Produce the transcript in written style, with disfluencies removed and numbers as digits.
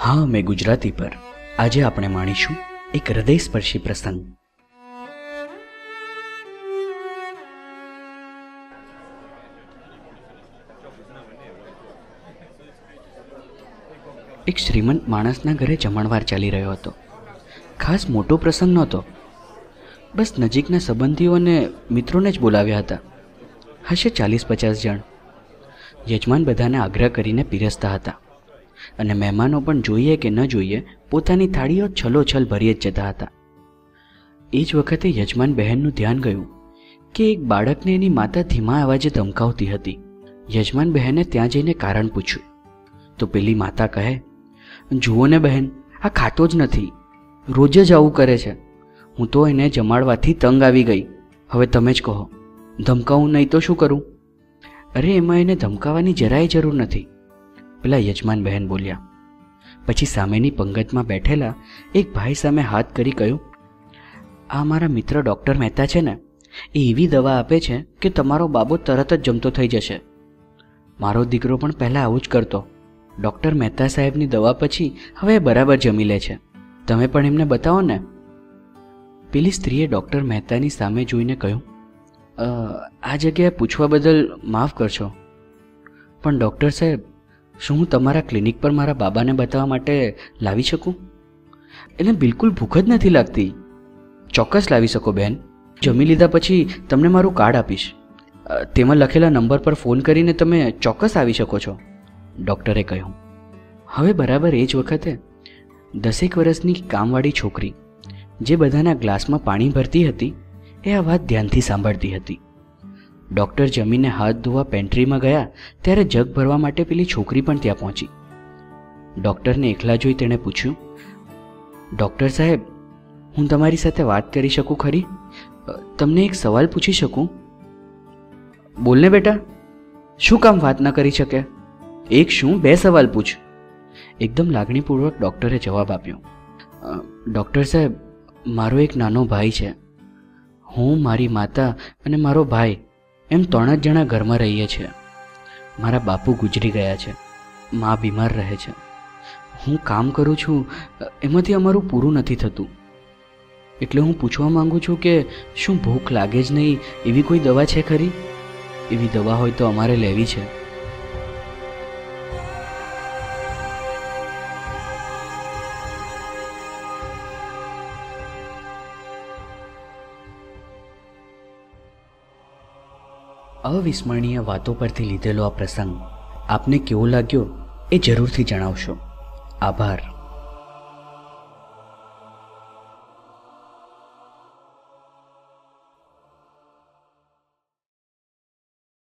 હા મેં ગુજરાતી પર આજે આપણે માણીશું એક હૃદયસ્પર્શી પ્રસંગ. એક શ્રીમંત માણસના ઘરે જમણવાર ચાલી રહ્યો હતો. ખાસ મોટો પ્રસંગ નહોતો, બસ નજીકના સંબંધીઓ અને મિત્રોને જ બોલાવ્યા હતા. હશે 40-50 જણ. યજમાન બધાને આગ્રહ કરીને પીરસતા હતા અને મહેમાનો પણ જોઈએ કે ન જોઈએ પોતાની થાળીઓ છલોછલ ભરી જ જતા હતા. એ જ વખતે યજમાન બહેનનું ધ્યાન ગયું કે એક બાળકને એની માતા ધીમા અવાજે ધમકાવતી હતી. યજમાન બહેને ત્યાં જઈને કારણ પૂછ્યું તો પેલી માતા કહે, જુઓ ને બહેન, આ ખાતો જ નથી, રોજ જ આવું કરે છે. હું તો એને જમાડવાથી તંગ આવી ગઈ. હવે તમે જ કહો, ધમકાવું નહીં તો શું કરું? અરે એમાં એને ધમકાવવાની જરાય જરૂર નથી, પેલા યજમાન બહેન બોલ્યા. પછી સામેની પંગતમાં બેઠેલા એક ભાઈ સામે હાથ કરી કહ્યું, આ મારા મિત્ર ડૉક્ટર મહેતા છે ને, એ એવી દવા આપે છે કે તમારો બાબો તરત જ જમતો થઈ જશે. મારો દીકરો પણ પહેલાં આવું જ કરતો. ડૉક્ટર મહેતા સાહેબની દવા પછી હવે બરાબર જમી લે છે. તમે પણ એમને બતાવો ને. પેલી સ્ત્રીએ ડૉક્ટર મહેતાની સામે જોઈને કહ્યું, આ જગ્યાએ પૂછવા બદલ માફ કરશો, પણ ડૉક્ટર સાહેબ, શું હું તમારા ક્લિનિક પર મારા બાબાને બતાવવા માટે લાવી શકું? એને બિલકુલ ભૂખ જ નથી લાગતી. ચોક્કસ લાવી શકો બહેન. જમી લીધા પછી તમને મારું કાર્ડ આપીશ. તેમાં લખેલા નંબર પર ફોન કરીને તમે ચોક્કસ આવી શકો છો, ડૉક્ટરે કહ્યું. હવે બરાબર એ જ વખતે 10 વર્ષની કામવાળી છોકરી જે બધાના ગ્લાસમાં પાણી ભરતી હતી એ આ વાત ધ્યાનથી સાંભળતી હતી. ડૉક્ટર જમીને હાથ ધોવા પેન્ટ્રીમાં ગયા ત્યારે જગ ભરવા માટે પેલી છોકરી પણ ત્યાં પહોંચી. ડૉક્ટરને એકલા જોઈ તેણે પૂછ્યું, ડૉક્ટર સાહેબ, હું તમારી સાથે વાત કરી શકું ખરી? તમને એક સવાલ પૂછી શકું? બોલને બેટા, શું કામ વાત ન કરી શકે? એક શું 2 સવાલ પૂછ. એકદમ લાગણીપૂર્વક ડૉક્ટરે જવાબ આપ્યો. ડૉક્ટર સાહેબ, મારો એક નાનો ભાઈ છે. હું, મારી માતા અને મારો ભાઈ એમ 3 જ જણા ઘરમાં રહીએ છીએ. મારા બાપુ ગુજરી ગયા છે, મા બીમાર રહે છે. હું કામ કરું છું, એમાંથી અમારું પૂરું નથી થતું. એટલે હું પૂછવા માંગુ છું કે શું ભૂખ લાગે જ નહીં એવી કોઈ દવા છે ખરી? એવી દવા હોય તો અમારે લેવી છે. અવિસ્મરણીય વાતો પરથી લીધેલો આ પ્રસંગ આપને કેવો લાગ્યો એ જરૂરથી જણાવશો. આભાર.